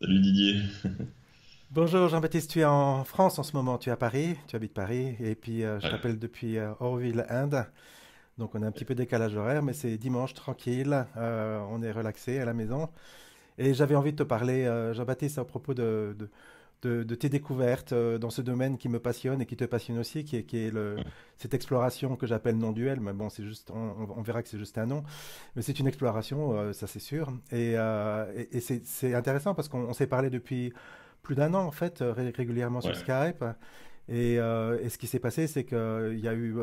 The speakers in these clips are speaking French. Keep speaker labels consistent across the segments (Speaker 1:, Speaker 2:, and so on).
Speaker 1: Salut Didier.
Speaker 2: Bonjour Jean-Baptiste, tu es en France en ce moment, tu es à Paris, tu habites Paris, et puis je
Speaker 1: Ouais,
Speaker 2: t'appelle depuis Orville, Inde. Donc on a un petit peu décalage horaire, mais c'est dimanche, tranquille, on est relaxé à la maison. Et j'avais envie de te parler, Jean-Baptiste, à propos de tes découvertes dans ce domaine qui me passionne et qui te passionne aussi, qui est
Speaker 1: ouais,
Speaker 2: cette exploration que j'appelle non-duel, mais bon, c'est juste, on verra que c'est juste un nom, mais c'est une exploration, ça c'est sûr. Et c'est intéressant parce qu'on s'est parlé depuis plus d'un an en fait, régulièrement sur
Speaker 1: ouais,
Speaker 2: Skype. Et ce qui s'est passé, c'est qu'il y a eu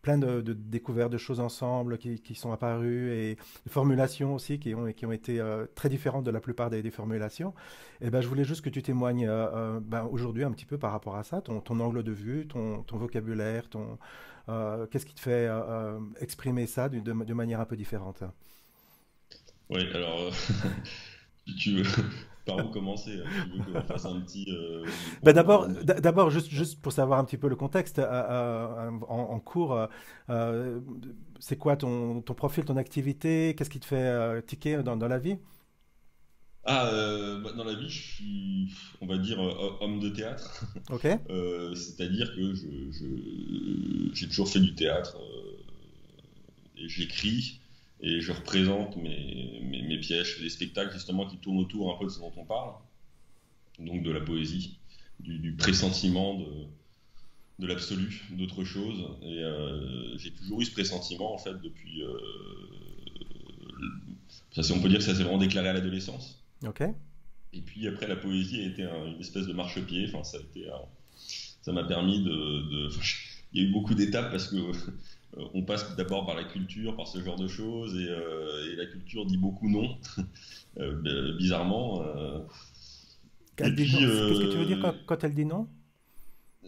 Speaker 2: plein de découvertes de choses ensemble qui sont apparues et de formulations aussi qui ont été très différentes de la plupart des formulations. Et ben, je voulais juste que tu témoignes ben, aujourd'hui un petit peu par rapport à ça, ton angle de vue, ton vocabulaire, qu'est-ce qui te fait exprimer ça de manière un peu différente.
Speaker 1: ouais. Alors, tu veux par où commencer là? Tu veux qu'on fasse un petit
Speaker 2: Ben
Speaker 1: point
Speaker 2: d'abord juste pour savoir un petit peu le contexte, en cours, euh, c'est quoi ton profil, ton activité, qu'est-ce qui te fait tiquer dans la vie?
Speaker 1: Dans la vie, je suis, on va dire, homme de théâtre.
Speaker 2: Ok?
Speaker 1: C'est-à-dire que j'ai toujours fait du théâtre et j'écris et je représente mes pièces, je fais des spectacles justement qui tournent autour un peu de ce dont on parle, donc de la poésie, du pressentiment de l'absolu, d'autre chose. Et j'ai toujours eu ce pressentiment en fait depuis. Ça, on peut dire que ça s'est vraiment déclaré à l'adolescence.
Speaker 2: Ok?
Speaker 1: Et puis après, la poésie a été une espèce de marchepied. Enfin, ça m'a permis enfin, il y a eu beaucoup d'étapes parce que on passe d'abord par la culture, par ce genre de choses, et la culture dit beaucoup non, bizarrement. Et
Speaker 2: Elle dit
Speaker 1: puis,
Speaker 2: non. Qu'est-ce que tu veux dire quand elle dit non?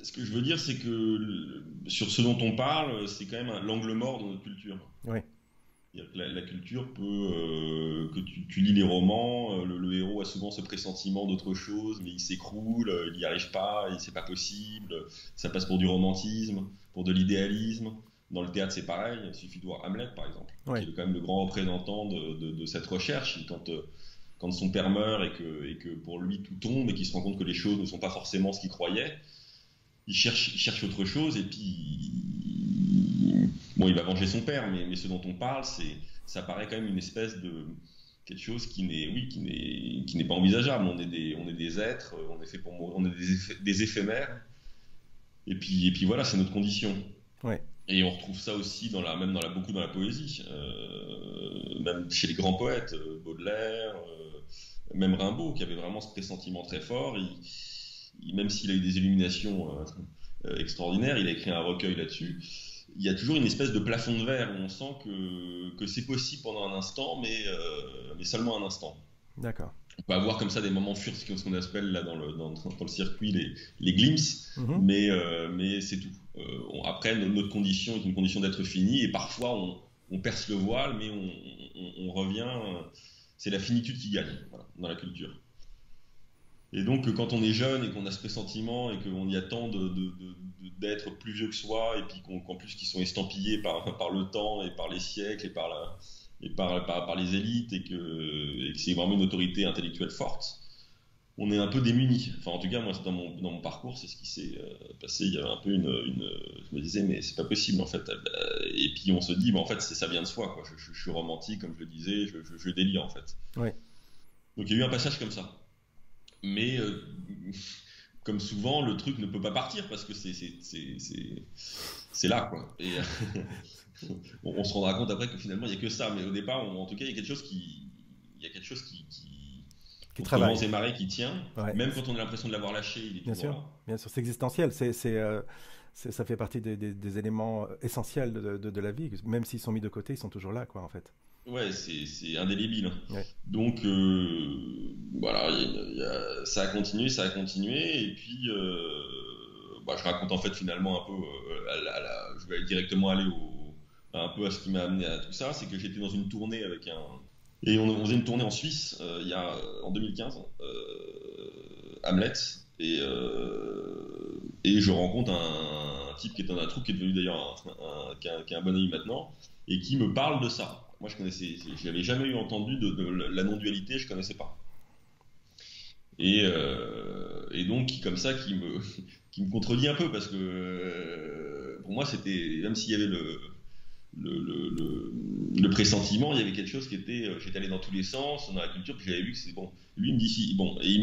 Speaker 1: ce que je veux dire, c'est que sur ce dont on parle, c'est quand même l'angle mort de notre culture.
Speaker 2: Oui.
Speaker 1: C'est-à-dire que la culture peut, que tu lis les romans, le héros a souvent ce pressentiment d'autre chose, mais il s'écroule, il n'y arrive pas, c'est pas possible, ça passe pour du romantisme, pour de l'idéalisme. Dans le théâtre, c'est pareil, il suffit de voir Hamlet, par exemple, qui
Speaker 2: Oui.
Speaker 1: est quand même le grand représentant de cette recherche. Quand son père meurt et que pour lui tout tombe et qu'il se rend compte que les choses ne sont pas forcément ce qu'il croyait, il cherche autre chose et puis bon, il va venger son père, mais ce dont on parle, ça paraît quand même une espèce de quelque chose qui n'est, oui, qui n'est pas envisageable. On est des êtres, on est fait pour mourir, on est des éphémères, et puis voilà, c'est notre condition.
Speaker 2: Oui.
Speaker 1: Et on retrouve ça aussi même beaucoup dans la poésie, même chez les grands poètes, Baudelaire, même Rimbaud, qui avait vraiment ce pressentiment très fort. Même s'il a eu des illuminations extraordinaires, il a écrit un recueil là-dessus. Il y a toujours une espèce de plafond de verre où on sent que c'est possible pendant un instant, mais seulement un instant.
Speaker 2: D'accord.
Speaker 1: On peut avoir comme ça des moments furtifs, ce qu'on appelle là dans le circuit les glimpses,
Speaker 2: Mhm.
Speaker 1: mais c'est tout. Après, notre condition est une condition d'être fini, et parfois on perce le voile, mais on revient. C'est la finitude qui gagne, voilà, dans la culture. Et donc, quand on est jeune et qu'on a ce pressentiment et qu'on y attend d'être plus vieux que soi, et puis qu'en plus qu'ils sont estampillés par le temps et par les siècles et par les élites, et que c'est vraiment une autorité intellectuelle forte, on est un peu démuni. Enfin, en tout cas, moi, dans mon parcours, c'est ce qui s'est passé. Il y avait un peu je me disais, mais c'est pas possible, en fait. Et puis, on se dit, en fait, ça vient de soi, quoi. Je suis romantique, comme je le disais, je délire, en fait.
Speaker 2: Oui.
Speaker 1: Donc, il y a eu un passage comme ça. Mais comme souvent, le truc ne peut pas partir parce que c'est là, quoi. Et on se rendra compte après que finalement, il n'y a que ça. Mais au départ, en tout cas, il y a quelque chose
Speaker 2: Qui
Speaker 1: contre vents
Speaker 2: travaille.
Speaker 1: et marées qui tient.
Speaker 2: Ouais.
Speaker 1: Même quand on a l'impression de l'avoir lâché, il est
Speaker 2: Bien
Speaker 1: toujours
Speaker 2: sûr.
Speaker 1: là.
Speaker 2: Bien sûr. C'est existentiel. Ça fait partie des éléments essentiels de la vie. Même s'ils sont mis de côté, ils sont toujours là, quoi, en fait.
Speaker 1: Ouais, c'est indélébile.
Speaker 2: Ouais.
Speaker 1: Donc, voilà, ça a continué, ça a continué. Et puis, je raconte en fait finalement un peu, je vais directement aller un peu à ce qui m'a amené à tout ça. C'est que j'étais dans une tournée avec un. Et on faisait une tournée en Suisse en 2015, Hamlet. Et je rencontre un type qui est dans un troupe, qui est devenu d'ailleurs qui a un bon ami maintenant, et qui me parle de ça. Moi, je n'avais jamais eu entendu de la non-dualité, je ne connaissais pas. Et donc comme ça qui me contredit un peu parce que pour moi c'était même s'il y avait le pressentiment, il y avait quelque chose qui était j'étais allé dans tous les sens dans la culture puis j'avais vu que c'est bon. Lui il me dit si bon et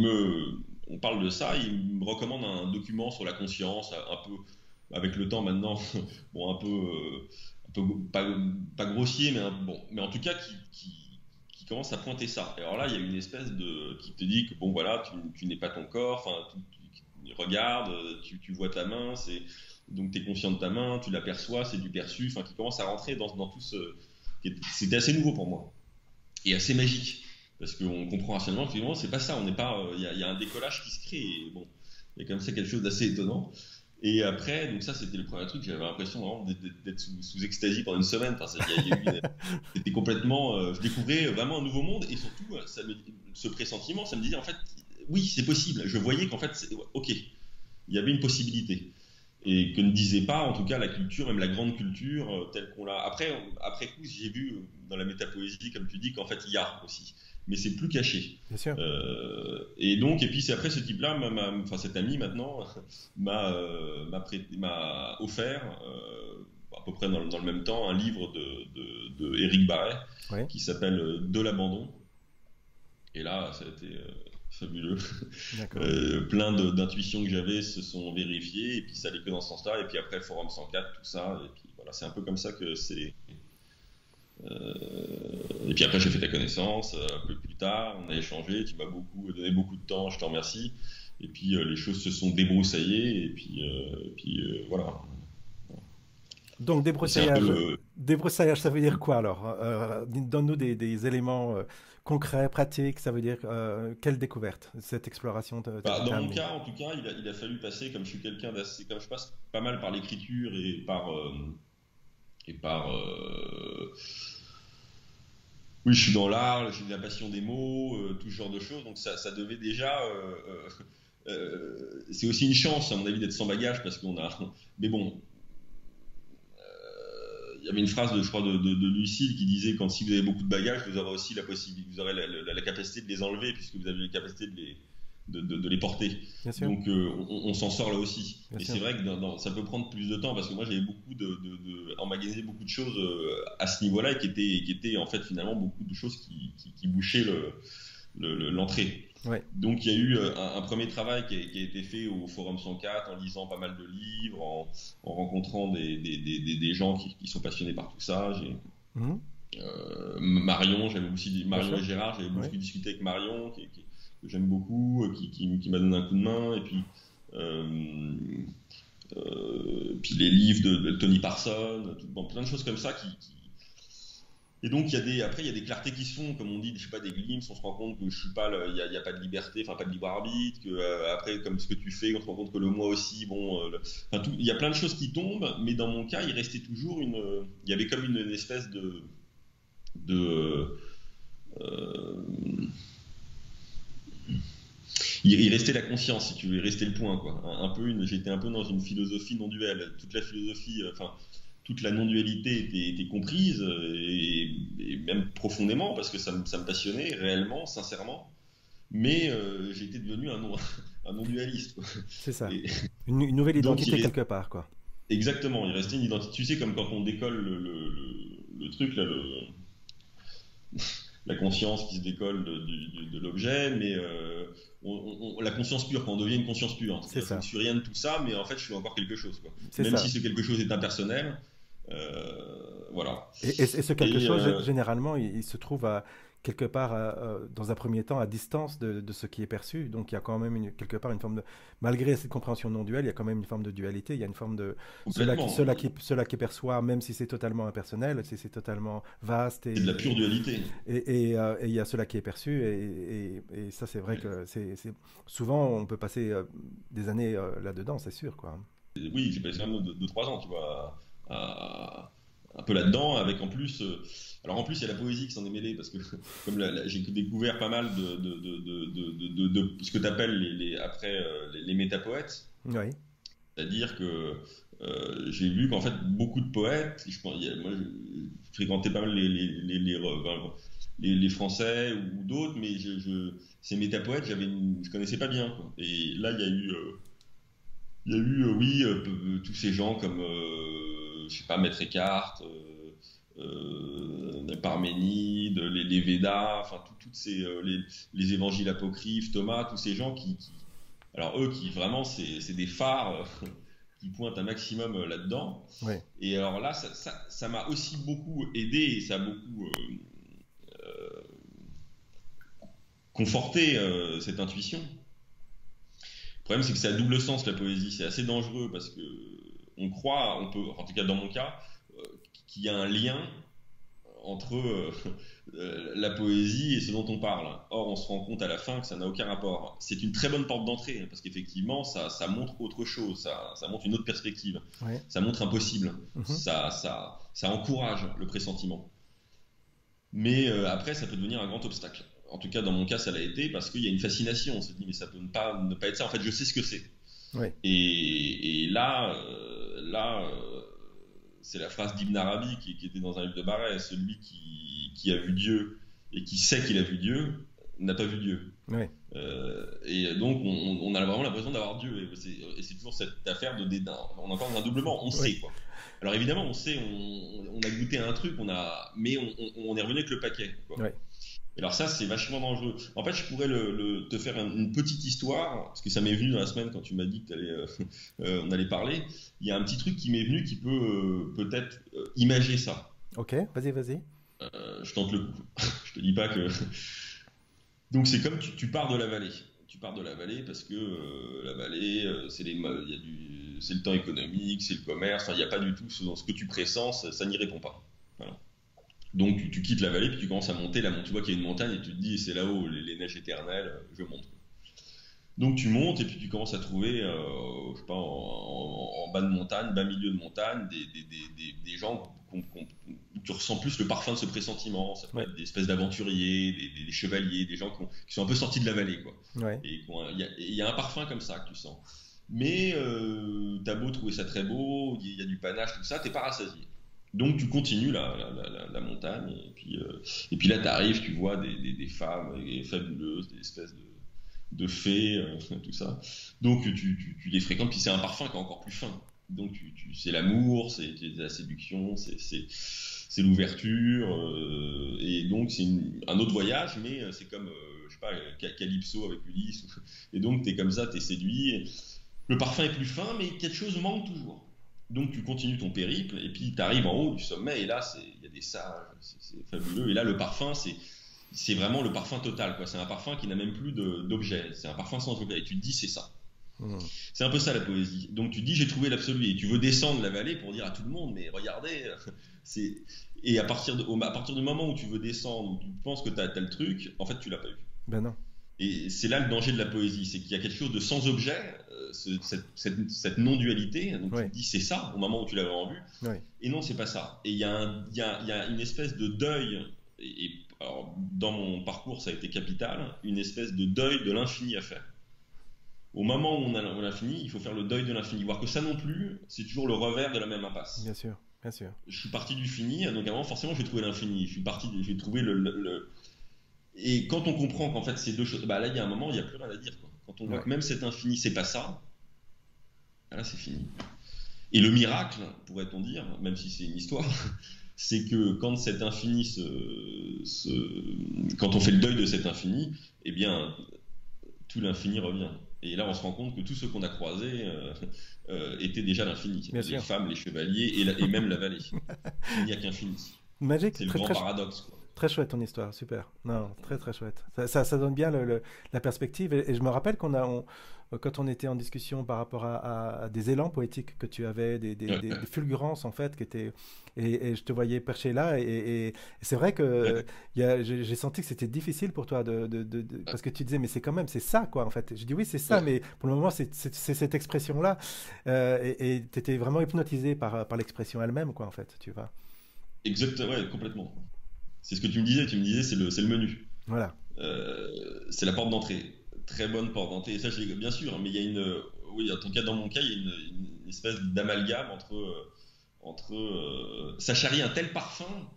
Speaker 1: on parle de ça, il me recommande un document sur la conscience un peu avec le temps maintenant bon un peu pas grossier bon mais en tout cas qui commence à pointer ça. Et alors là, il y a une espèce de qui te dit que bon voilà, tu n'es pas ton corps, enfin tu regardes, tu vois ta main, donc tu es conscient de ta main, tu l'aperçois, c'est du perçu, enfin qui commence à rentrer dans tout ce c'était assez nouveau pour moi et assez magique parce qu'on comprend rationnellement que finalement c'est pas ça, on n'est pas il y a un décollage qui se crée et bon, il y a comme ça quelque chose d'assez étonnant. Et après, donc ça c'était le premier truc, j'avais l'impression vraiment d'être sous extasie pendant une semaine. Enfin, c'était complètement, je découvrais vraiment un nouveau monde et surtout ce pressentiment, ça me disait en fait, oui c'est possible. Je voyais qu'en fait, ok, il y avait une possibilité et que ne disait pas en tout cas la culture, même la grande culture telle qu'on l'a. Après coup, j'ai vu dans la métapoésie, comme tu dis, qu'en fait il y a aussi, mais c'est plus caché.
Speaker 2: Bien sûr.
Speaker 1: Et donc, et puis c'est après ce type-là, enfin cet ami maintenant, m'a offert à peu près dans le même temps un livre de Éric Barret
Speaker 2: Oui,
Speaker 1: qui s'appelle De l'abandon. Et là, ça a été fabuleux.
Speaker 2: d'accord.
Speaker 1: Plein d'intuitions que j'avais se sont vérifiées et puis ça allait que dans ce sens-là. Et puis après, Forum 104, tout ça. Et puis voilà, c'est un peu comme ça que c'est. Et puis après, j'ai fait ta connaissance un peu plus tard. On a échangé. Tu m'as donné beaucoup de temps. Je te remercie. Et puis les choses se sont débroussaillées. Voilà.
Speaker 2: Donc,
Speaker 1: C'est un peu
Speaker 2: débroussaillage, ça veut dire quoi alors? Donne-nous des éléments concrets, pratiques. Ça veut dire quelle découverte cette exploration
Speaker 1: Dans
Speaker 2: t'a
Speaker 1: mon
Speaker 2: amené?
Speaker 1: cas, en tout cas, il a fallu passer, comme je suis quelqu'un d'assez, comme je passe pas mal par l'écriture et par oui, je suis dans l'art, j'ai de la passion des mots, tout ce genre de choses, donc ça devait déjà. C'est aussi une chance, à mon avis, d'être sans bagage parce qu'on a. Mais bon, il y avait une phrase, je crois, de Lucille qui disait quand si vous avez beaucoup de bagages, vous aurez aussi la possibilité, vous aurez la capacité de les enlever puisque vous avez la capacité de les porter.
Speaker 2: Bien sûr,
Speaker 1: Donc on s'en sort là aussi.
Speaker 2: bien
Speaker 1: Et
Speaker 2: sûr.
Speaker 1: c'est vrai que ça peut prendre plus de temps parce que moi j'avais beaucoup emmagasiné beaucoup de choses à ce niveau-là et qui étaient en fait finalement beaucoup de choses qui bouchaient l'entrée.
Speaker 2: Ouais.
Speaker 1: Donc il y a eu un premier travail qui a été fait au Forum 104 en lisant pas mal de livres, en rencontrant des gens qui sont passionnés par tout ça.
Speaker 2: Mhm.
Speaker 1: Marion, j'avais aussi
Speaker 2: Bien
Speaker 1: Marion
Speaker 2: sûr.
Speaker 1: et Gérard, j'avais
Speaker 2: Oui.
Speaker 1: beaucoup discuté avec Marion, que j'aime beaucoup, qui m'a donné un coup de main, et puis les livres de Tony Parsons, bon, plein de choses comme ça et donc après il y a des clartés qui se font, comme on dit, je sais pas, des glimpses, on se rend compte que je suis pas, il y a pas de liberté, enfin pas de libre arbitre, que après comme ce que tu fais, on se rend compte que le moi aussi, bon, enfin il y a plein de choses qui tombent, mais dans mon cas il restait toujours il y avait comme une espèce de euh, il restait la conscience, si tu veux, il restait le point, quoi. J'étais un peu dans une philosophie non duelle. Toute la philosophie, enfin, toute la non-dualité était comprise, et même profondément, parce que ça me passionnait réellement, sincèrement. Mais j'étais devenu un non-dualiste, quoi.
Speaker 2: C'est ça.
Speaker 1: Et
Speaker 2: Une nouvelle
Speaker 1: donc,
Speaker 2: identité quelque part, quoi.
Speaker 1: exactement, il restait une identité. Tu sais, comme quand on décolle le truc, là, la conscience qui se décolle de l'objet, mais la conscience pure, quand on devient une conscience pure.
Speaker 2: C'est
Speaker 1: C'est-à-dire, je ne
Speaker 2: ça.
Speaker 1: suis rien de tout ça, mais en fait, je suis encore quelque chose, quoi.
Speaker 2: C'est
Speaker 1: Même si
Speaker 2: ça.
Speaker 1: ce quelque chose est impersonnel, voilà.
Speaker 2: Et ce quelque
Speaker 1: Et
Speaker 2: chose, généralement, il se trouve quelque part, dans un premier temps, à distance de ce qui est perçu. Donc il y a quand même quelque part une forme de... Malgré cette compréhension non duelle, il y a quand même une forme de dualité. Il y a une forme de...
Speaker 1: complètement,
Speaker 2: Cela qui perçoit, même si c'est totalement impersonnel, si c'est totalement vaste,
Speaker 1: c'est de la pure dualité.
Speaker 2: et il y a cela qui est perçu. Et ça, c'est vrai
Speaker 1: Ouais.
Speaker 2: que souvent, on peut passer des années là-dedans, c'est sûr, quoi.
Speaker 1: Oui, j'ai passé quand même 2-3 ans, tu vois, un peu là-dedans, avec en plus. Alors en plus, il y a la poésie qui s'en est mêlée, parce que comme j'ai découvert pas mal de ce que tu appelles après les métapoètes.
Speaker 2: Oui,
Speaker 1: C'est-à-dire que j'ai vu qu'en fait, beaucoup de poètes, moi je fréquentais pas mal les Français ou d'autres, mais ces métapoètes, je connaissais pas bien, quoi. Et là, oui, tous ces gens comme, je sais pas, Maître Eckhart, Parménide, les Védas, enfin toutes les évangiles apocryphes, Thomas, tous ces gens alors eux qui vraiment c'est des phares qui pointent un maximum là-dedans.
Speaker 2: Ouais.
Speaker 1: Et alors là, ça m'a aussi beaucoup aidé et ça a beaucoup conforté cette intuition. Le problème, c'est que c'est à double sens la poésie, c'est assez dangereux parce que on croit, en tout cas dans mon cas, qu'il y a un lien entre la poésie et ce dont on parle. Or, on se rend compte à la fin que ça n'a aucun rapport. C'est une très bonne porte d'entrée, parce qu'effectivement, ça montre autre chose, ça montre une autre perspective,
Speaker 2: Ouais.
Speaker 1: ça montre un possible,
Speaker 2: Mhm.
Speaker 1: ça encourage le pressentiment. Mais après, ça peut devenir un grand obstacle. En tout cas, dans mon cas, ça l'a été, parce qu'il y a une fascination. On se dit, mais ça peut ne pas être ça. En fait, je sais ce que c'est.
Speaker 2: Ouais.
Speaker 1: Et là, c'est la phrase d'Ibn Arabi qui était dans un livre de Barret, celui qui a vu Dieu et qui sait qu'il a vu Dieu n'a pas vu Dieu.
Speaker 2: Ouais.
Speaker 1: Et donc on a vraiment l'impression d'avoir Dieu, et c'est toujours cette affaire de dédain. On a encore un doublement, on sait, quoi. Alors évidemment on sait, on a goûté à un truc, mais on est revenu avec le paquet, quoi.
Speaker 2: Ouais.
Speaker 1: Alors ça, c'est vachement dangereux. En fait, je pourrais te faire une petite histoire, parce que ça m'est venu dans la semaine quand tu m'as dit que on allait parler. Il y a un petit truc qui m'est venu qui peut peut-être imager ça.
Speaker 2: Ok, vas-y.
Speaker 1: Je tente le coup. Je te dis pas que... Donc c'est comme tu pars de la vallée. Tu pars de la vallée parce que la vallée, c'est le temps économique, c'est le commerce. Enfin, il n'y a pas du tout ce que tu pressens, ça n'y répond pas. Voilà. Donc tu quittes la vallée, puis tu commences à monter. Tu vois qu'il y a une montagne et tu te dis, c'est là-haut, les neiges éternelles, je monte. Donc tu montes et puis tu commences à trouver, je sais pas, en bas de montagne, bas milieu de montagne, des gens où tu ressens plus le parfum de ce pressentiment. Ça peut être des espèces d'aventuriers, des chevaliers, des gens qui sont un peu sortis de la vallée, quoi.
Speaker 2: Ouais.
Speaker 1: Et il y a un parfum comme ça que tu sens. Mais t'as beau trouver ça très beau, il y a du panache, tout ça, t'es pas rassasié. Donc tu continues la montagne, et puis là t'arrives, tu vois des femmes fabuleuses, des espèces de fées, tout ça. Donc tu les fréquentes, puis c'est un parfum qui est encore plus fin. Donc c'est l'amour, c'est la séduction, c'est l'ouverture, et donc c'est un autre voyage, mais c'est comme, je sais pas, Calypso avec Ulysse, et donc t'es comme ça, t'es séduit. Le parfum est plus fin, mais quelque chose manque toujours. Donc tu continues ton périple, et puis tu arrives en haut du sommet, et là il y a des sages, c'est fabuleux, et là le parfum c'est vraiment le parfum total, quoi. C'est un parfum qui n'a même plus d'objet, c'est un parfum sans objet, et tu te dis c'est ça. C'est un peu ça la poésie. Donc tu te dis j'ai trouvé l'absolu, et tu veux descendre la vallée pour dire à tout le monde, mais regardez, et à partir du moment où tu veux descendre, où tu penses que tu as le truc, en fait tu l'as pas eu.
Speaker 2: Ben non.
Speaker 1: Et c'est là le danger de la poésie, c'est qu'il y a quelque chose de sans objet, cette non-dualité. Donc tu te dis c'est ça au moment où tu l'as vraiment vu, et non c'est pas ça. Et il y a une espèce de deuil, alors, dans mon parcours ça a été capital, une espèce de deuil de l'infini à faire. Au moment où on a l'infini, il faut faire le deuil de l'infini. Voir que ça non plus, c'est toujours le revers de la même impasse.
Speaker 2: Bien sûr, bien sûr.
Speaker 1: Je suis parti du fini, donc à un moment forcément je vais trouver l'infini. Je vais trouver Et quand on comprend qu'en fait c'est deux choses, bah là il y a un moment il n'y a plus rien à dire, quoi. Quand on voit que même cet infini c'est pas ça, là c'est fini. Et le miracle, pourrait-on dire, même si c'est une histoire, c'est que quand cet infini quand on fait le deuil de cet infini, eh bien tout l'infini revient. Et là on se rend compte que tous ceux qu'on a croisés étaient déjà l'infini. Les femmes, les chevaliers et même la vallée. Il n'y a qu'infini.
Speaker 2: Magique,
Speaker 1: c'est le grand paradoxe, quoi.
Speaker 2: Très chouette ton histoire, super. Non, très très chouette. Ça donne bien la perspective. Et je me rappelle quand on était en discussion par rapport à des élans poétiques que tu avais, des fulgurances en fait, et je te voyais perché là. Et c'est vrai que j'ai senti que c'était difficile pour toi parce que tu disais mais c'est ça quoi en fait. Je dis oui c'est ça, mais pour le moment c'est cette expression là, et tu étais vraiment hypnotisé par l'expression elle-même quoi en fait, tu vois.
Speaker 1: Exactement, ouais, complètement. C'est ce que tu me disais c'est le menu.
Speaker 2: Voilà.
Speaker 1: C'est la porte d'entrée. Très bonne porte d'entrée. Et ça, bien sûr, mais il y a oui, en tout cas, dans mon cas, il y a une espèce d'amalgame entre ça charrie un tel parfum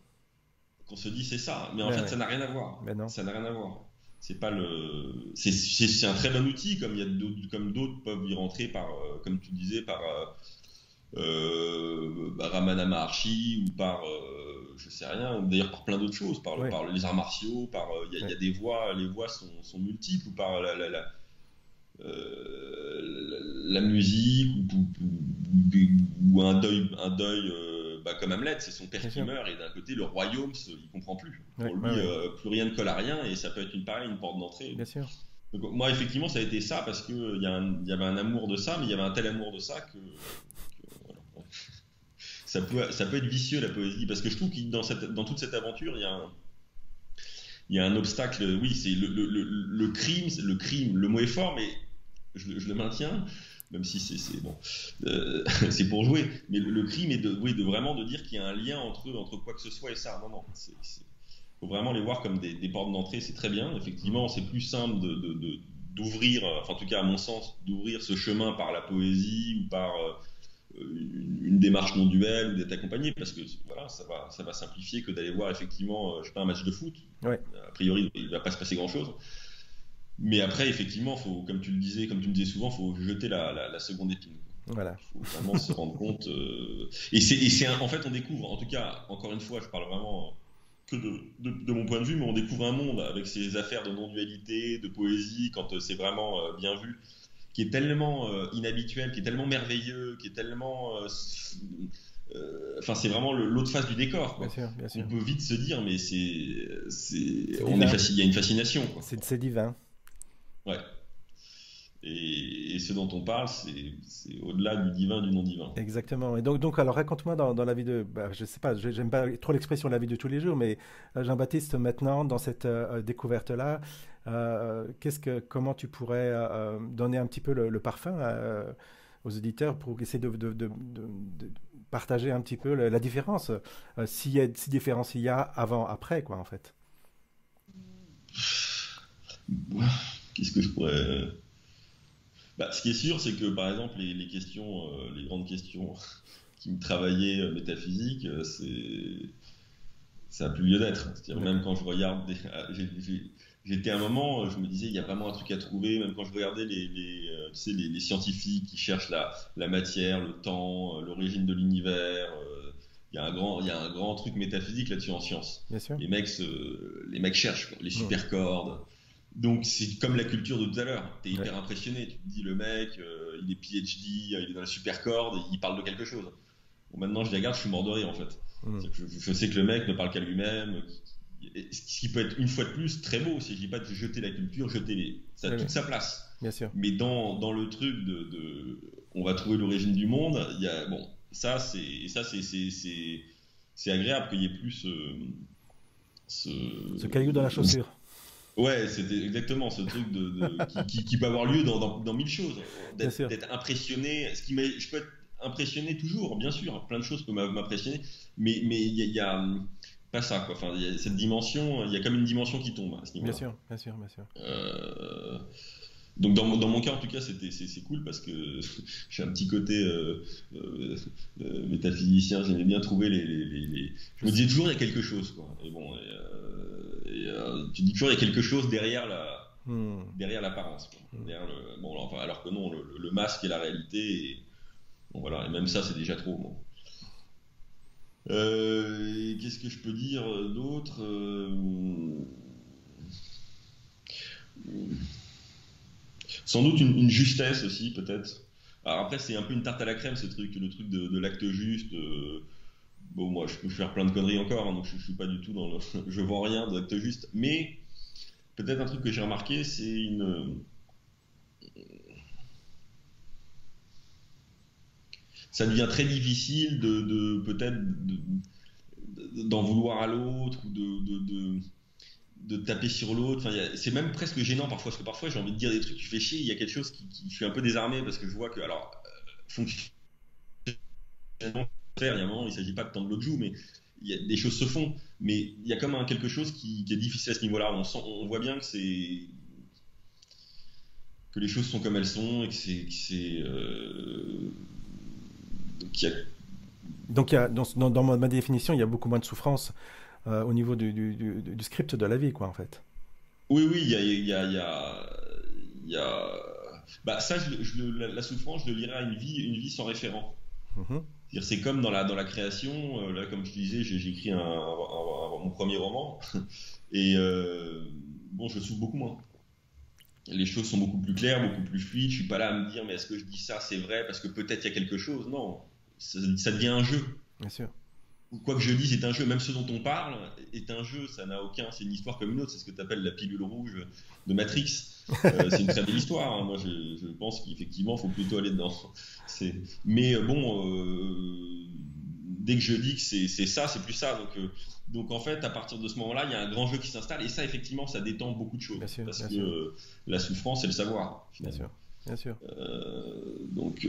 Speaker 1: qu'on se dit c'est ça, mais en
Speaker 2: Ouais,
Speaker 1: fait
Speaker 2: ouais.
Speaker 1: ça n'a rien à voir.
Speaker 2: Ben non.
Speaker 1: Ça n'a rien à voir. C'est pas le, c'est un très bon outil, comme il y a comme d'autres peuvent y rentrer par, comme tu disais, par Ramana Maharshi ou par, je sais rien, ou d'ailleurs par plein d'autres choses,
Speaker 2: Ouais,
Speaker 1: par les arts martiaux, par, il y
Speaker 2: ouais.
Speaker 1: a des voies, les voies sont multiples, ou par la musique, ou un deuil comme Hamlet, c'est son père
Speaker 2: Bien
Speaker 1: qui
Speaker 2: sûr.
Speaker 1: meurt, et d'un côté le royaume, il comprend plus.
Speaker 2: Ouais,
Speaker 1: Pour
Speaker 2: ouais,
Speaker 1: lui,
Speaker 2: ouais.
Speaker 1: plus rien ne colle à rien, et ça peut être une porte d'entrée.
Speaker 2: Bien sûr.
Speaker 1: Donc, moi, effectivement, ça a été ça, parce que il y avait un amour de ça, mais il y avait un tel amour de ça que voilà. Ça peut être vicieux, la poésie, parce que je trouve que dans toute cette aventure, il y a un obstacle. Oui, c'est le crime. Le mot est fort, mais je le maintiens, même si bon, c'est pour jouer. Mais le crime est oui, de vraiment de dire qu'il y a un lien entre quoi que ce soit et ça. Non, non, faut vraiment les voir comme des portes d'entrée. C'est très bien.
Speaker 2: Mm.
Speaker 1: Effectivement, c'est plus simple d'ouvrir, enfin en tout cas à mon sens, d'ouvrir ce chemin par la poésie ou par une démarche non duel ou d'être accompagné, parce que voilà, ça va simplifier que d'aller voir effectivement, je sais pas, un match de foot.
Speaker 2: Ouais,
Speaker 1: A priori, il va pas se passer grand chose. Mais après, effectivement, comme tu le disais, comme tu me disais souvent, faut jeter la seconde épine.
Speaker 2: voilà.
Speaker 1: Il faut vraiment se rendre compte. En fait, on découvre, en tout cas, encore une fois, je parle vraiment que de mon point de vue, mais on découvre un monde avec ses affaires de non-dualité, de poésie, quand c'est vraiment bien vu, qui est tellement inhabituel, qui est tellement merveilleux, qui est tellement. Enfin, c'est vraiment l'autre face du décor,
Speaker 2: Bien
Speaker 1: quoi.
Speaker 2: sûr, bien
Speaker 1: On
Speaker 2: sûr.
Speaker 1: peut vite se dire, mais
Speaker 2: C'est divin.
Speaker 1: il y a une fascination, quoi.
Speaker 2: C'est divin.
Speaker 1: Ouais. Et ce dont on parle, c'est au-delà du divin, du non divin.
Speaker 2: Exactement. Et donc alors raconte-moi dans la vie de, bah, je sais pas, j'aime pas trop l'expression la vie de tous les jours, mais Jean-Baptiste, maintenant, dans cette découverte-là, comment tu pourrais donner un petit peu le parfum aux auditeurs pour essayer de partager un petit peu la différence, si différence il y a avant, après, quoi, en fait.
Speaker 1: Qu'est-ce que je pourrais. Ce qui est sûr, c'est que par exemple, les questions, les grandes questions qui me travaillaient métaphysiques, ça a plus lieu d'être. C'est-à-dire, même
Speaker 2: D'accord.
Speaker 1: quand je regarde. J'étais à un moment, je me disais, il y a vraiment un truc à trouver, même quand je regardais tu sais, les scientifiques qui cherchent la matière, le temps, l'origine de l'univers. Il y a un grand truc métaphysique là-dessus en science.
Speaker 2: Bien sûr.
Speaker 1: Les mecs cherchent quoi, les
Speaker 2: Hmm.
Speaker 1: supercordes. Donc c'est comme la culture de tout à l'heure. T'es
Speaker 2: Ouais.
Speaker 1: hyper impressionné. Tu te dis le mec, il est PhD, il est dans la supercorde, il parle de quelque chose. Bon, maintenant je les regarde, je suis mort de rire en fait.
Speaker 2: Hmm.
Speaker 1: Je sais que le mec ne parle qu'à lui-même. Ce qui peut être une fois de plus très beau. Si je dis pas de jeter la culture, ça a
Speaker 2: Ouais,
Speaker 1: toute
Speaker 2: ouais.
Speaker 1: sa place.
Speaker 2: Bien sûr.
Speaker 1: Mais dans le truc on va trouver l'origine du monde, il y a bon c'est agréable qu'il y ait plus ce
Speaker 2: Ce caillou dans la chaussure.
Speaker 1: ouais, c'était exactement ce truc qui peut avoir lieu dans mille choses.
Speaker 2: Bien sûr.
Speaker 1: D'être impressionné, je peux être impressionné toujours, bien sûr, plein de choses peuvent m'impressionner, mais il y a pas ça, quoi. Enfin, il y a cette dimension, il y a comme une dimension qui tombe à ce
Speaker 2: Bien
Speaker 1: niveau-là.
Speaker 2: sûr. Bien sûr. Bien sûr.
Speaker 1: Euh, donc dans mon cas en tout cas c'est cool parce que j'ai un petit côté métaphysicien, j'aimais bien trouver je me disais toujours il y a quelque chose quoi. Et bon tu dis toujours il y a quelque chose derrière
Speaker 2: Hmm.
Speaker 1: derrière l'apparence quoi.
Speaker 2: Hmm.
Speaker 1: Bon enfin, alors que non le masque est la réalité et bon voilà et même ça c'est déjà trop bon. Et qu'est-ce que je peux dire d'autre sans doute une justesse aussi, peut-être. Alors après, c'est un peu une tarte à la crème, ce truc, le truc de l'acte juste. Bon, moi, je peux faire plein de conneries encore, hein, donc je suis pas du tout dans le. Je vends rien d'acte juste. Mais peut-être un truc que j'ai remarqué, c'est une. Ça devient très difficile peut-être d'en vouloir à l'autre ou de taper sur l'autre. Enfin, c'est même presque gênant parfois, parce que parfois j'ai envie de dire des trucs, tu fais chier, il y a quelque chose je suis un peu désarmé parce que je vois que, alors, fonctionnellement, il y a un moment, il ne s'agit pas de tendre l'autre joue, mais des choses se font, mais il y a comme quelque chose qui est difficile à ce niveau-là. On voit bien que les choses sont comme elles sont et qu'il y a.
Speaker 2: Donc, dans ma définition, il y a beaucoup moins de souffrance au niveau du script de la vie, quoi, en fait.
Speaker 1: Oui, oui, il y a- Bah, ça, la souffrance, je le lirais à une vie sans référent.
Speaker 2: Mhm.
Speaker 1: C'est-à-dire, c'est comme dans la création, là, comme je te disais, j'ai écrit mon premier roman, et bon, je souffre beaucoup moins. Les choses sont beaucoup plus claires, beaucoup plus fluides. Je suis pas là à me dire, mais est-ce que je dis ça, c'est vrai, parce que peut-être il y a quelque chose. Non, ça devient un jeu.
Speaker 2: Bien sûr.
Speaker 1: Quoi que je dise est un jeu, même ce dont on parle est un jeu, ça n'a aucun, c'est une histoire comme une autre, c'est ce que tu appelles la pilule rouge de Matrix. C'est une très belle histoire, hein. Moi je pense qu'effectivement il faut plutôt aller dedans. Mais bon, dès que je dis que c'est ça, c'est plus ça. Donc en fait, à partir de ce moment-là, il y a un grand jeu qui s'installe, et ça effectivement, ça détend beaucoup de
Speaker 2: Bien
Speaker 1: choses,
Speaker 2: sûr,
Speaker 1: parce
Speaker 2: bien
Speaker 1: que
Speaker 2: sûr,
Speaker 1: la souffrance, c'est le savoir,
Speaker 2: bien
Speaker 1: finalement.
Speaker 2: sûr, bien sûr.
Speaker 1: Donc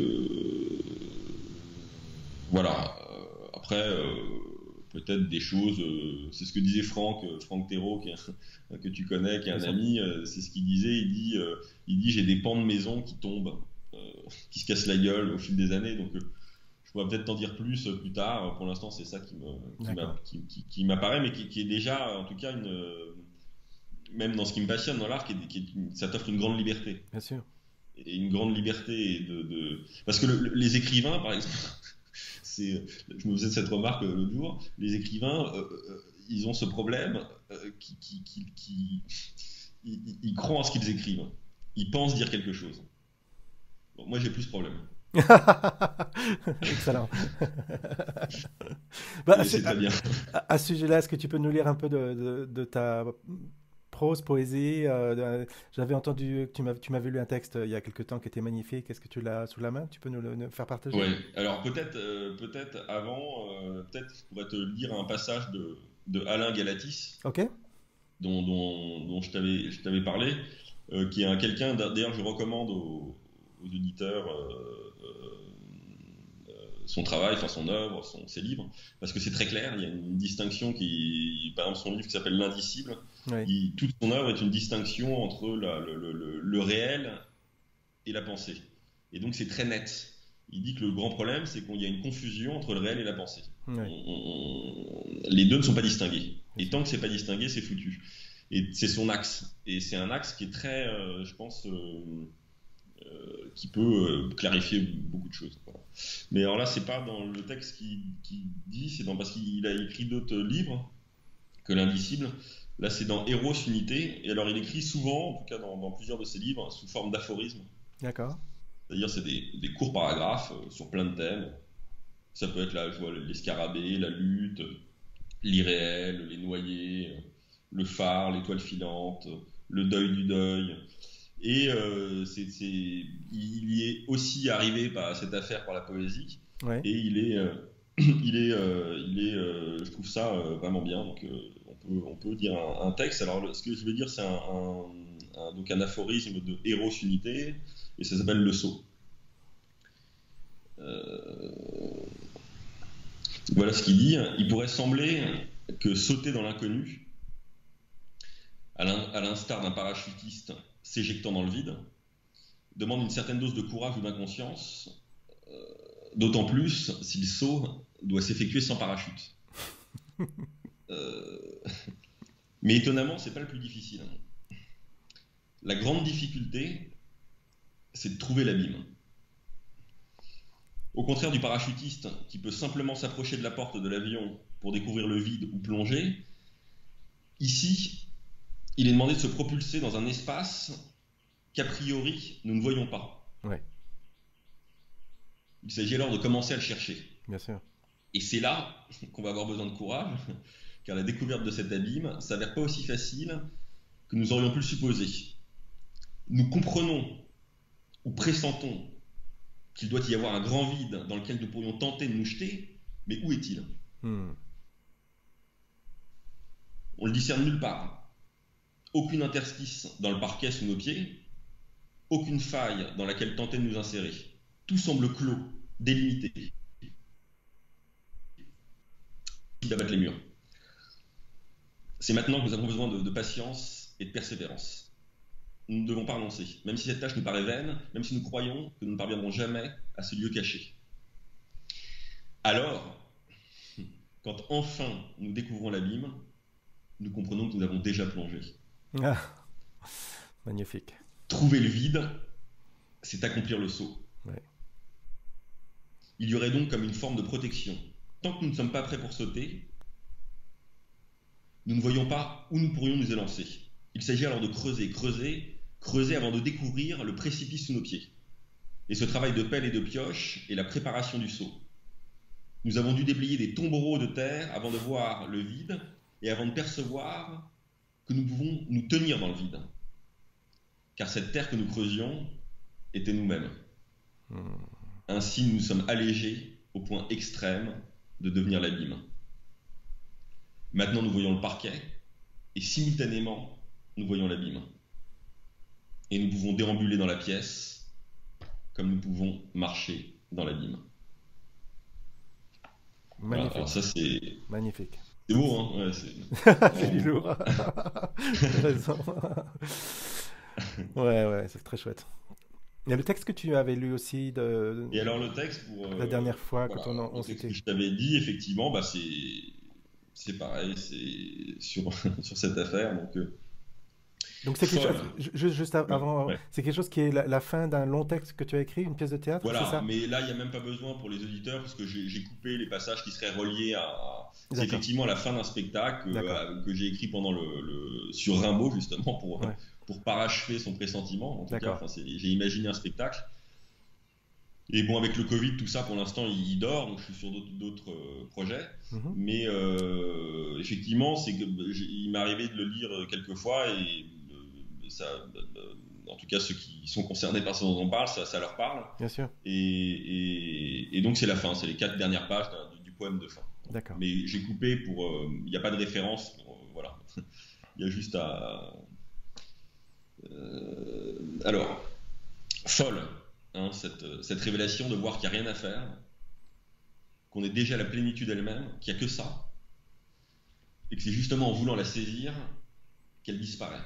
Speaker 1: voilà. Après, peut-être des choses. C'est ce que disait Franck Thérault, que tu connais, qui est
Speaker 2: Bien
Speaker 1: un
Speaker 2: sûr.
Speaker 1: ami. C'est ce qu'il disait. Il dit, j'ai des pans de maison qui tombent, euh, qui se cassent la gueule au fil des années. Donc, je pourrais peut-être t'en dire plus plus tard. Pour l'instant, c'est ça
Speaker 2: D'accord.
Speaker 1: qui m'apparaît, mais qui est déjà, en tout cas, même dans ce qui me passionne dans l'art, ça t'offre une grande liberté.
Speaker 2: Bien sûr.
Speaker 1: Et une grande liberté parce que les écrivains, par exemple, je me faisais cette remarque l'autre jour, les écrivains, ils ont ce problème, ils croient en ce qu'ils écrivent, ils pensent dire quelque chose. Bon, moi j'ai plus ce problème,
Speaker 2: Excellent. Bah,
Speaker 1: et c'est très bien.
Speaker 2: à ce sujet-là, est-ce que tu peux nous lire un peu de ta prose, poésie? J'avais entendu que tu m'avais lu un texte il y a quelque temps qui était magnifique. Est-ce que tu l'as sous la main? Tu peux nous faire partager?
Speaker 1: Ouais. Alors peut-être avant, peut-être je pourrais te lire un passage de Alain Galatis,
Speaker 2: Ok?
Speaker 1: dont je t'avais parlé, qui est quelqu'un, d'ailleurs je recommande aux auditeurs son travail, enfin son œuvre, ses livres, parce que c'est très clair, il y a une distinction par exemple son livre qui s'appelle L'Indicible,
Speaker 2: Oui.
Speaker 1: toute son œuvre est une distinction entre le réel et la pensée. Et donc c'est très net. Il dit que le grand problème, c'est qu'il y a une confusion entre le réel et la pensée.
Speaker 2: Oui.
Speaker 1: Les deux ne sont pas distingués.
Speaker 2: Bien
Speaker 1: Et
Speaker 2: sûr.
Speaker 1: tant que c'est pas distingué, c'est foutu. Et c'est son axe. Et c'est un axe qui est très, je pense, qui peut clarifier beaucoup de choses. Voilà. Mais alors là, c'est pas dans le texte qui dit, c'est parce qu'il a écrit d'autres livres que l'Indicible. Là, c'est dans Eros Unité. Et alors, il écrit souvent, en tout cas dans plusieurs de ses livres, sous forme d'aphorismes.
Speaker 2: D'accord.
Speaker 1: C'est-à-dire, c'est des courts paragraphes sur plein de thèmes. Ça peut être là, je vois, les scarabées, la lutte, l'irréel, les noyés, le phare, l'étoile filante, le deuil du deuil. Et il y est aussi arrivé par cette affaire par la poésie.
Speaker 2: Oui.
Speaker 1: Et je trouve ça vraiment bien. Donc, on peut dire un texte. Alors, ce que je veux dire, c'est donc un aphorisme de Eros Unité, et ça s'appelle le saut. Voilà ce qu'il dit. Il pourrait sembler que sauter dans l'inconnu, à l'instar d'un parachutiste s'éjectant dans le vide, demande une certaine dose de courage ou d'inconscience, d'autant plus si le saut doit s'effectuer sans parachute. Euh, Mais étonnamment, c'est pas le plus difficile. La grande difficulté, c'est de trouver l'abîme. Au contraire du parachutiste qui peut simplement s'approcher de la porte de l'avion pour découvrir le vide ou plonger, ici, il est demandé de se propulser dans un espace qu'a priori nous ne voyons pas.
Speaker 2: Oui.
Speaker 1: Il s'agit alors de commencer à le chercher.
Speaker 2: Bien sûr.
Speaker 1: Et c'est là qu'on va avoir besoin de courage, car la découverte de cet abîme s'avère pas aussi facile que nous aurions pu le supposer. Nous comprenons ou pressentons qu'il doit y avoir un grand vide dans lequel nous pourrions tenter de nous jeter, mais où est-il?
Speaker 2: Hmm.
Speaker 1: On le discerne nulle part. Aucune interstice dans le parquet sous nos pieds, aucune faille dans laquelle tenter de nous insérer. Tout semble clos, délimité. D'abattre les murs. C'est maintenant que nous avons besoin de patience et de persévérance. Nous ne devons pas renoncer, même si cette tâche nous paraît vaine, même si nous croyons que nous ne parviendrons jamais à ce lieu caché. Alors, quand enfin nous découvrons l'abîme, nous comprenons que nous avons déjà plongé.
Speaker 2: Ah, magnifique.
Speaker 1: Trouver le vide, c'est accomplir le saut.
Speaker 2: Ouais.
Speaker 1: Il y aurait donc comme une forme de protection. Tant que nous ne sommes pas prêts pour sauter, nous ne voyons pas où nous pourrions nous élancer. Il s'agit alors de creuser, creuser, creuser avant de découvrir le précipice sous nos pieds. Et ce travail de pelle et de pioche est la préparation du saut. Nous avons dû déblayer des tombereaux de terre avant de voir le vide et avant de percevoir que nous pouvons nous tenir dans le vide. Car cette terre que nous creusions était nous-mêmes. Ainsi, nous nous sommes allégés au point extrême de devenir l'abîme. Maintenant, nous voyons le parquet et simultanément, nous voyons l'abîme. Et nous pouvons déambuler dans la pièce comme nous pouvons marcher dans l'abîme. Voilà,
Speaker 2: Magnifique.
Speaker 1: alors ça, c'est
Speaker 2: Magnifique.
Speaker 1: beau, hein, ouais,
Speaker 2: C'est du lourd. T'as raison. Ouais, ouais, c'est très chouette. Il y a le texte que tu avais lu aussi
Speaker 1: Et alors le texte, pour
Speaker 2: la dernière fois
Speaker 1: voilà,
Speaker 2: quand on
Speaker 1: le texte
Speaker 2: s'était.
Speaker 1: que je t'avais dit, effectivement, bah, c'est pareil, c'est sur, sur cette affaire, donc
Speaker 2: Donc c'est quelque chose,
Speaker 1: folle.
Speaker 2: juste avant,
Speaker 1: Ouais.
Speaker 2: c'est quelque chose qui est la fin d'un long texte que tu as écrit, une pièce de théâtre, c'est
Speaker 1: Voilà,
Speaker 2: ça?
Speaker 1: mais là, il n'y a même pas besoin pour les auditeurs, parce que j'ai coupé les passages qui seraient reliés à... C'est
Speaker 2: D'accord,
Speaker 1: effectivement la fin d'un spectacle
Speaker 2: d'accord.
Speaker 1: que j'ai écrit pendant sur Rimbaud, justement,
Speaker 2: Ouais,
Speaker 1: pour parachever son pressentiment, en tout cas.
Speaker 2: d'accord.
Speaker 1: Enfin, j'ai imaginé un spectacle. Et bon, avec le Covid, tout ça, pour l'instant, il dort, donc je suis sur d'autres projets.
Speaker 2: Mhm.
Speaker 1: Mais effectivement, il m'est arrivé de le lire quelques fois et ça, en tout cas, ceux qui sont concernés par ce dont on parle, ça leur parle.
Speaker 2: Bien sûr,
Speaker 1: Et donc, c'est la fin, c'est les 4 dernières pages du poème de fin.
Speaker 2: d'accord.
Speaker 1: Mais j'ai coupé pour. Il n'y a pas de référence, voilà. Il y a juste à. Alors, folle, hein, cette révélation de voir qu'il n'y a rien à faire, qu'on est déjà à la plénitude elle-même, qu'il n'y a que ça, et que c'est justement en voulant la saisir qu'elle disparaît.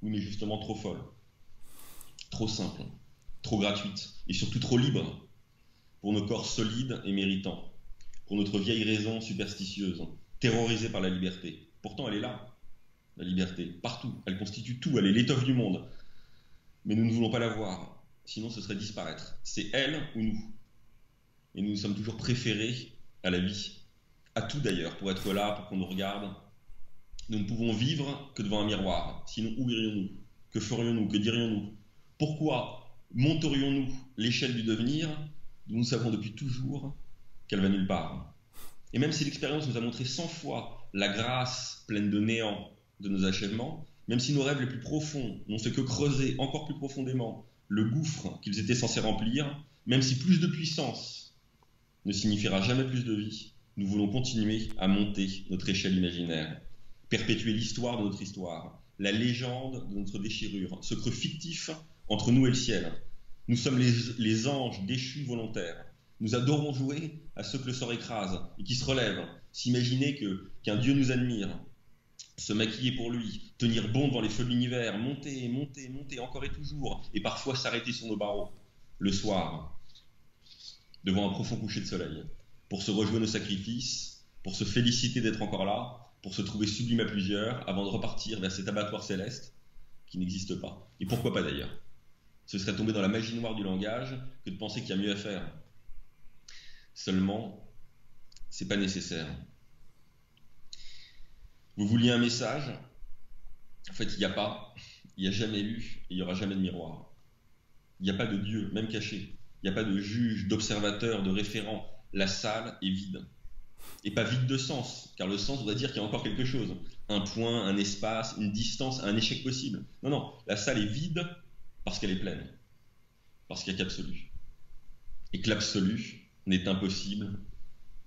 Speaker 1: Oui, mais justement trop folle, trop simple, trop gratuite, et surtout trop libre pour nos corps solides et méritants, pour notre vieille raison superstitieuse, terrorisée par la liberté. Pourtant, elle est là, la liberté, partout, elle constitue tout, elle est l'étoffe du monde. Mais nous ne voulons pas la voir, sinon ce serait disparaître. C'est elle ou nous. Et nous nous sommes toujours préférés à la vie, à tout d'ailleurs, pour être là, pour qu'on nous regarde. Nous ne pouvons vivre que devant un miroir, sinon où irions-nous? Que ferions-nous? Que dirions-nous? Pourquoi monterions-nous l'échelle du devenir dont nous savons depuis toujours qu'elle va nulle part? Et même si l'expérience nous a montré 100 fois la grâce pleine de néant de nos achèvements, même si nos rêves les plus profonds n'ont fait que creuser encore plus profondément le gouffre qu'ils étaient censés remplir, même si plus de puissance ne signifiera jamais plus de vie, nous voulons continuer à monter notre échelle imaginaire, perpétuer l'histoire de notre histoire, la légende de notre déchirure, ce creux fictif entre nous et le ciel. Nous sommes les anges déchus volontaires. Nous adorons jouer à ceux que le sort écrase et qui se relèvent, s'imaginer qu'un Dieu nous admire, se maquiller pour lui, tenir bon devant les feux de l'univers, monter, monter, monter encore et toujours, et parfois s'arrêter sur nos barreaux, le soir, devant un profond coucher de soleil, pour se rejouer nos sacrifices, pour se féliciter d'être encore là, pour se trouver sublime à plusieurs, avant de repartir vers cet abattoir céleste qui n'existe pas. Et pourquoi pas d'ailleurs? Ce serait tomber dans la magie noire du langage que de penser qu'il y a mieux à faire. Seulement, c'est pas nécessaire. Vous vouliez un message? En fait, il n'y a pas, il n'y a jamais eu, et il n'y aura jamais de miroir. Il n'y a pas de Dieu, même caché. Il n'y a pas de juge, d'observateur, de référent. La salle est vide. Et pas vide de sens, car le sens voudrait dire qu'il y a encore quelque chose. Un point, un espace, une distance, un échec possible. Non, non, la salle est vide parce qu'elle est pleine. Parce qu'il n'y a qu'absolu. Et que l'absolu n'est impossible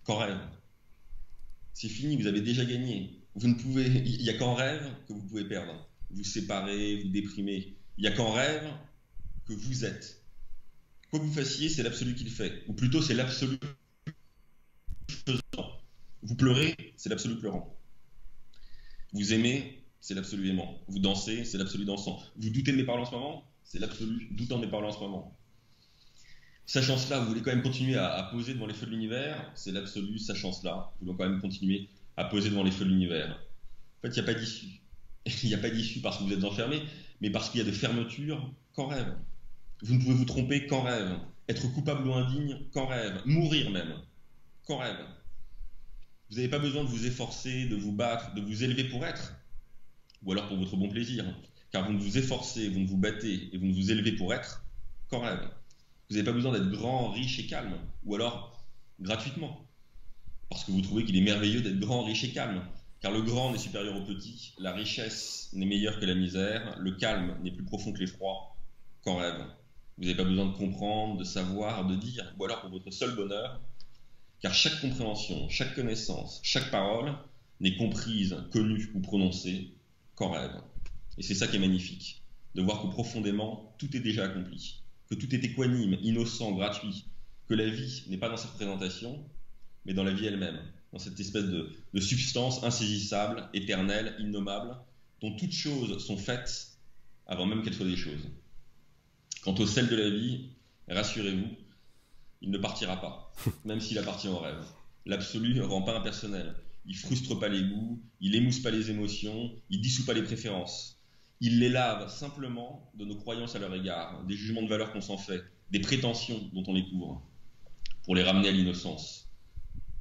Speaker 1: qu'en rêve. C'est fini, vous avez déjà gagné. Vous ne pouvez, il n'y a qu'en rêve que vous pouvez perdre. Vous séparez, vous déprimez. Il n'y a qu'en rêve que vous êtes. Quoi que vous fassiez, c'est l'absolu qui le fait. Ou plutôt, c'est l'absolu faisant. Vous pleurez, c'est l'absolu pleurant. Vous aimez, c'est l'absolu aimant. Vous dansez, c'est l'absolu dansant. Vous doutez de mes paroles en ce moment, c'est l'absolu doutant de mes paroles en ce moment. Sachant cela, vous voulez quand même continuer à poser devant les feux de l'univers, c'est l'absolu. Sachant cela, vous voulez quand même continuer à poser devant les feux de l'univers. En fait, il n'y a pas d'issue. Il n'y a pas d'issue parce que vous êtes enfermé, mais parce qu'il y a de fermeture qu'en rêve. Vous ne pouvez vous tromper qu'en rêve. Être coupable ou indigne qu'en rêve. Mourir même qu'en rêve. Vous n'avez pas besoin de vous efforcer, de vous battre, de vous élever pour être, ou alors pour votre bon plaisir. Car vous ne vous efforcez, vous ne vous battez et vous ne vous élevez pour être qu'en rêve. Vous n'avez pas besoin d'être grand, riche et calme, ou alors gratuitement, parce que vous trouvez qu'il est merveilleux d'être grand, riche et calme. Car le grand n'est supérieur au petit, la richesse n'est meilleure que la misère, le calme n'est plus profond que l'effroi qu'en rêve. Vous n'avez pas besoin de comprendre, de savoir, de dire, ou alors pour votre seul bonheur, car chaque compréhension, chaque connaissance, chaque parole n'est comprise, connue ou prononcée qu'en rêve. Et c'est ça qui est magnifique, de voir que profondément, tout est déjà accompli, que tout est équanime, innocent, gratuit, que la vie n'est pas dans cette présentation, mais dans la vie elle-même, dans cette espèce de substance insaisissable, éternelle, innommable, dont toutes choses sont faites avant même qu'elles soient des choses. Quant au sel de la vie, rassurez-vous, il ne partira pas, même s'il appartient au rêve. L'absolu ne rend pas impersonnel. Il frustre pas les goûts, il émousse pas les émotions, il dissout pas les préférences. Il les lave simplement de nos croyances à leur égard, des jugements de valeur qu'on s'en fait, des prétentions dont on les couvre, pour les ramener à l'innocence.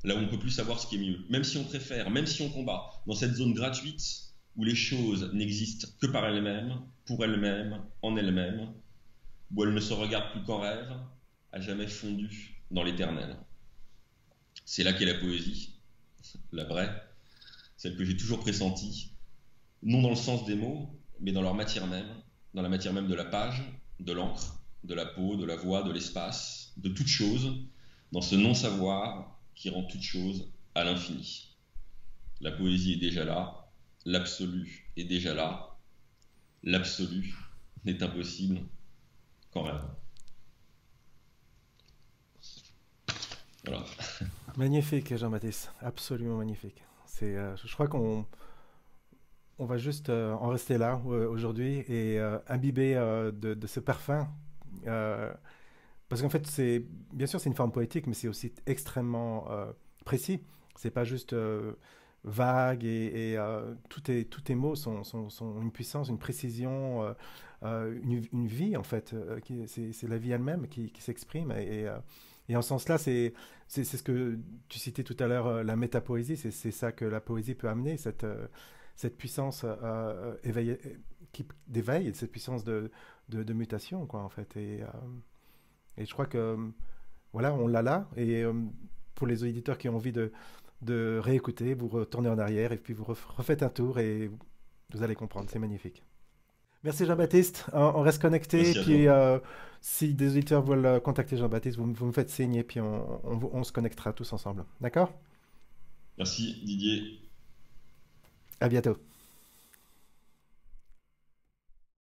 Speaker 1: Là où on ne peut plus savoir ce qui est mieux, même si on préfère, même si on combat, dans cette zone gratuite où les choses n'existent que par elles-mêmes, pour elles-mêmes, en elles-mêmes, où elles ne se regardent plus qu'en rêve, à jamais fondues dans l'éternel. C'est là qu'est la poésie, la vraie, celle que j'ai toujours pressentie, non dans le sens des mots, mais dans leur matière même, dans la matière même de la page, de l'encre, de la peau, de la voix, de l'espace, de toute chose, dans ce non-savoir qui rend toute chose à l'infini. La poésie est déjà là, l'absolu est déjà là, l'absolu n'est impossible qu'en rêve. Voilà.
Speaker 2: Magnifique, Jean-Baptiste, absolument magnifique. Je crois qu'on va juste en rester là aujourd'hui et imbiber de ce parfum. euh, Parce qu'en fait, bien sûr, c'est une forme poétique, mais c'est aussi extrêmement précis. C'est pas juste vague et tous tes mots sont une puissance, une précision, une vie en fait. C'est la vie elle-même qui s'exprime et en ce sens-là, c'est ce que tu citais tout à l'heure, la métapoésie. C'est ça que la poésie peut amener, cette puissance d'éveil, et cette puissance de mutation, quoi, en fait. Et je crois que voilà, on l'a là. Et pour les auditeurs qui ont envie de réécouter, vous retournez en arrière et puis vous refaites un tour et vous allez comprendre. C'est magnifique. Merci Jean-Baptiste. On reste connecté.
Speaker 1: Merci à
Speaker 2: Puis
Speaker 1: toi.
Speaker 2: si des auditeurs veulent contacter Jean-Baptiste, vous me faites signe et puis on se connectera tous ensemble. D'accord?
Speaker 1: Merci Didier.
Speaker 2: À bientôt.